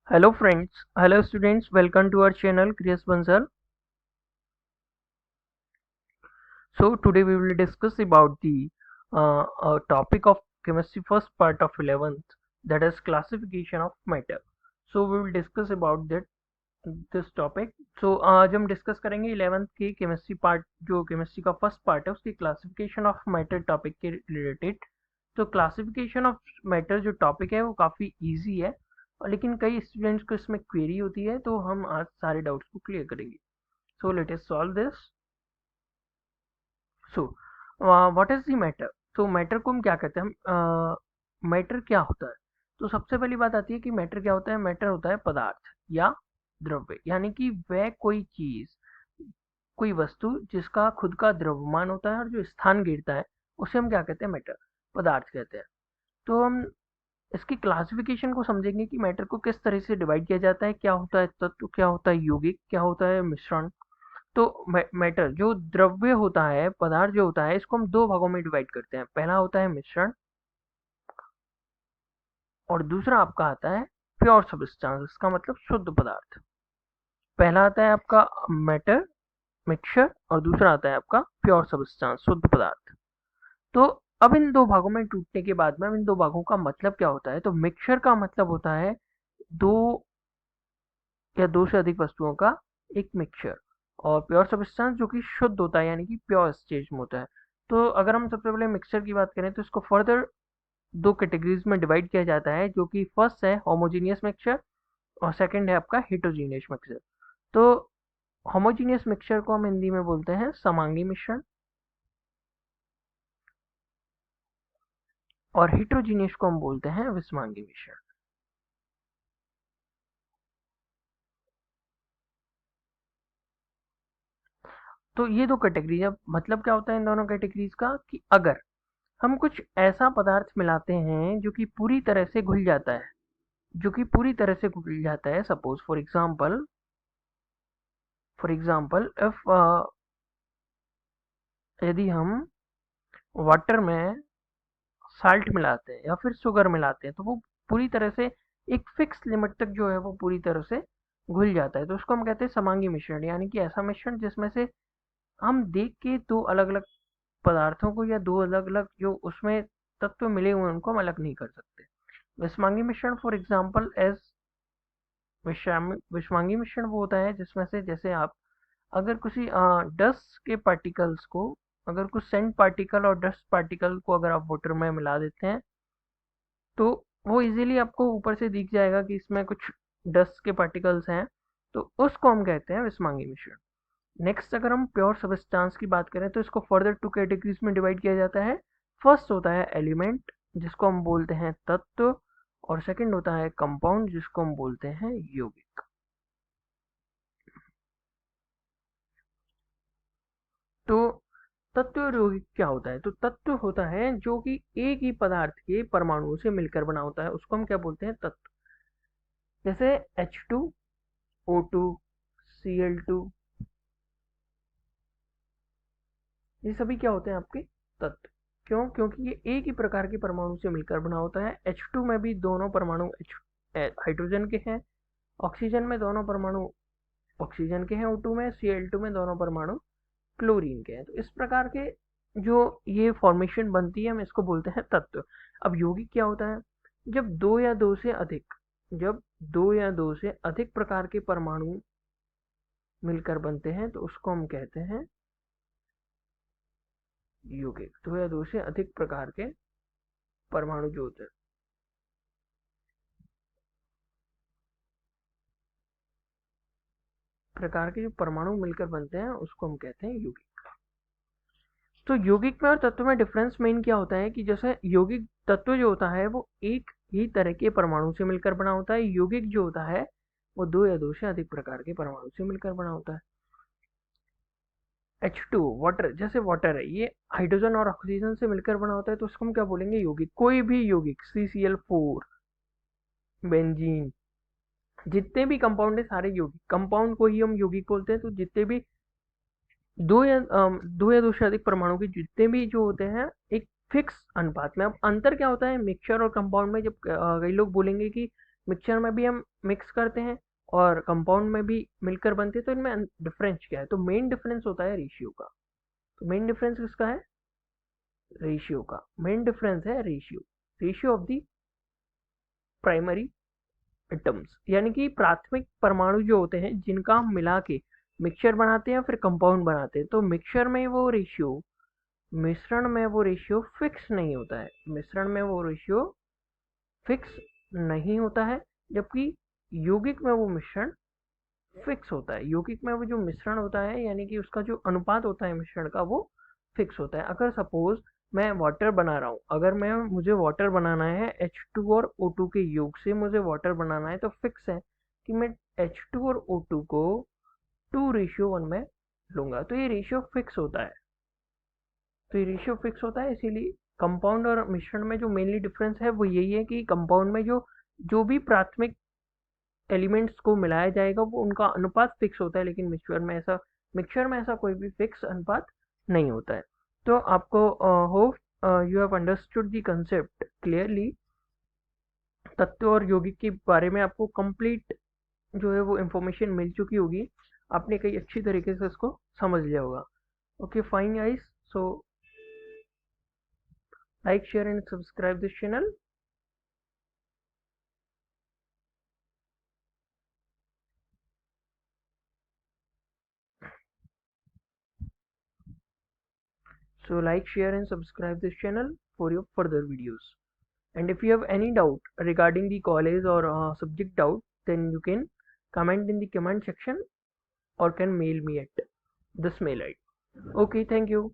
Hello friends, hello students, welcome to our channel Kriyas Bansal. So today we will discuss about the topic of chemistry first part of 11th, that is classification of matter. So we will discuss about that this topic. So आज हम discuss करेंगे 11th की chemistry part, जो chemistry का first part है उसकी classification of matter topic के related. तो क्लासिफिकेशन ऑफ मैटर जो टॉपिक है वो काफ़ी इजी है, और लेकिन कई स्टूडेंट्स को इसमें क्वेरी होती है, तो हम आज सारे डाउट्स को क्लियर करेंगे। So let us solve this. So what is the matter? तो मैटर को हम क्या कहते हैं? मैटर क्या होता है? तो सबसे पहली बात आती है कि मैटर क्या होता है। मैटर होता है पदार्थ या द्रव्य, यानी कि वह कोई चीज, कोई वस्तु जिसका खुद का द्रव्यमान होता है और जो स्थान घेरता है उसे हम क्या कहते हैं? मैटर, पदार्थ कहते हैं। तो हम इसकी क्लासिफिकेशन को समझेंगे कि मैटर को किस तरह से डिवाइड किया जाता है, क्या होता है तत्व, क्या होता है यौगिक, क्या होता है मिश्रण। तो मैटर जो द्रव्य होता है, पदार्थ जो होता है, इसको हम दो भागों में डिवाइड करते हैं। पहला होता है मिश्रण और दूसरा आपका आता है प्योर सब्सटेंस, इसका मतलब शुद्ध पदार्थ। पहला आता है आपका मैटर, मिक्सचर, और दूसरा आता है आपका प्योर सब्सटेंस, शुद्ध पदार्थ। तो अब इन दो भागों में टूटने के बाद में इन दो भागों का मतलब क्या होता है? तो मिक्सचर का मतलब होता है दो या दो से अधिक वस्तुओं का एक मिक्सचर, और प्योर सब्सटेंस जो कि शुद्ध होता है, यानी कि प्योर स्टेज में होता है। तो अगर हम सबसे पहले मिक्सचर की बात करें तो इसको फर्दर दो कैटेगरीज में डिवाइड किया जाता है, जो कि फर्स्ट है होमोजीनियस मिक्सचर और सेकंड है आपका हेटेरोजीनियस मिक्सचर। तो होमोजीनियस मिक्सचर को हम हिंदी में बोलते हैं समांगी मिश्रण, और हेटेरोजीनियस को हम बोलते हैं विषमांगी मिश्रण। तो ये दो कैटेगरी, अब मतलब क्या होता है इन दोनों कैटेगरीज का, कि अगर हम कुछ ऐसा पदार्थ मिलाते हैं जो कि पूरी तरह से घुल जाता है, सपोज फॉर एग्जांपल इफ यदि हम वाटर में साल्ट मिलाते हैं या फिर शुगर मिलाते हैं, तो वो पूरी तरह से एक फिक्स लिमिट तक जो है वो पूरी तरह से घुल जाता है, तो उसको हम कहते हैं समांगी मिश्रण। यानी कि ऐसा मिश्रण जिसमें से हम देख के दो अलग अलग पदार्थों को या दो अलग अलग जो उसमें तत्व मिले हुए हैं उनको हम अलग नहीं कर सकते। विषमांगी मिश्रण फॉर एग्जाम्पल एज विषमांगी मिश्रण वो होता है जिसमें से, जैसे आप अगर किसी डस्ट के पार्टिकल्स को, अगर कुछ सेंट पार्टिकल और डस्ट पार्टिकल को अगर आप वाटर में मिला देते हैं, तो वो इजीली आपको ऊपर से दिख जाएगा कि इसमें कुछ डस्ट के पार्टिकल्स हैं, तो उसको हम कहते हैं विषमांगी मिश्रण। नेक्स्ट अगर हम प्योर सब्सटेंस की बात करें तो इसको फर्दर टू कैटेगरीज में डिवाइड किया जाता है। फर्स्ट होता है एलिमेंट, जिसको हम बोलते हैं तत्व, और सेकंड होता है कंपाउंड, जिसको हम बोलते हैं यौगिक। तो तत्व और यौगिक क्या होता है? तो तत्व होता है जो कि एक ही पदार्थ के परमाणुओं से मिलकर बना होता है, उसको हम क्या बोलते हैं? तत्व। जैसे H2, O2, Cl2, ये सभी क्या होते हैं? आपके तत्व। क्यों? क्योंकि ये एक ही प्रकार के परमाणु से मिलकर बना होता है। H2 में भी दोनों परमाणु हाइड्रोजन के हैं, ऑक्सीजन में दोनों परमाणु ऑक्सीजन के हैं, O2 में, Cl2 में दोनों परमाणु क्लोरीन के हैं। तो इस प्रकार के जो ये फॉर्मेशन बनती है हम इसको बोलते हैं तत्व। अब यौगिक क्या होता है? जब दो या दो से अधिक जब दो या दो से अधिक प्रकार के परमाणु मिलकर बनते हैं तो उसको हम कहते हैं यौगिक। दो या दो से अधिक प्रकार के परमाणु जो होते हैं, प्रकार के जो परमाणु मिलकर बनते हैं उसको हम कहते हैं यौगिक। तो यौगिक में और तत्व में डिफरेंस मेन क्या होता है कि जैसे यौगिक तत्व जो होता है वो एक ही तरह के परमाणु से मिलकर बना होता है, यौगिक जो होता है वो दो या दो से अधिक प्रकार के परमाणु से मिलकर बना होता है। H2 वाटर, जैसे वाटर है ये हाइड्रोजन और ऑक्सीजन से मिलकर बना होता है, तो उसको हम क्या बोलेंगे? यौगिक। कोई भी यौगिक, CCl4, बेंजीन, जितने भी कंपाउंड है सारे यौगिक, कंपाउंड को ही हम यौगिक बोलते हैं। तो जितने भी दो या दो से अधिक परमाणु के जितने भी जो होते हैं एक फिक्स अनुपात में। अब अंतर क्या होता है मिक्सचर और कंपाउंड में? जब कई लोग बोलेंगे कि मिक्सचर में भी हम मिक्स करते हैं और कंपाउंड में भी मिलकर बनते हैं, तो इनमें डिफरेंस क्या है? तो मेन डिफरेंस होता है रेशियो का। तो मेन डिफरेंस किसका है? रेशियो का। मेन डिफरेंस है ratio, ratio of the primary atoms, यानी कि प्राथमिक परमाणु जो होते हैं जिनका हम मिला के मिक्सचर बनाते हैं फिर कंपाउंड बनाते हैं। तो मिक्सचर में वो रेशियो, मिश्रण में वो रेशियो फिक्स नहीं होता है, मिश्रण में वो रेशियो फिक्स नहीं होता है, जबकि यौगिक में वो मिश्रण फिक्स होता है। यौगिक में वो जो मिश्रण होता है, यानी कि उसका जो अनुपात होता है मिश्रण का, वो फिक्स होता है। अगर सपोज मैं वाटर बना रहा हूँ, अगर मुझे वाटर बनाना है H2 और O2 के योग से मुझे वाटर बनाना है, तो फिक्स है कि मैं H2 और O2 को 2:1 में लूंगा। तो ये रेशियो फिक्स होता है। तो ये रेशियो फिक्स होता है, इसीलिए कंपाउंड और मिश्रण में जो मेनली डिफरेंस है वो यही है कि कंपाउंड में जो जो भी प्राथमिक एलिमेंट्स को मिलाया जाएगा वो उनका अनुपात फिक्स होता है, लेकिन मिक्सचर में ऐसा कोई भी फिक्स अनुपात नहीं होता है। तो आपको hope you have understood the concept clearly. तत्व और यौगिक के बारे में आपको कंप्लीट जो है वो इंफॉर्मेशन मिल चुकी होगी, आपने कई अच्छी तरीके से इसको समझ लिया होगा। Okay fine guys, so like, share and subscribe this channel. So like, share and subscribe this channel for your further videos. And if you have any doubt regarding the college or subject doubt, then you can comment in the comment section or can mail me at this mail ID. Okay, thank you.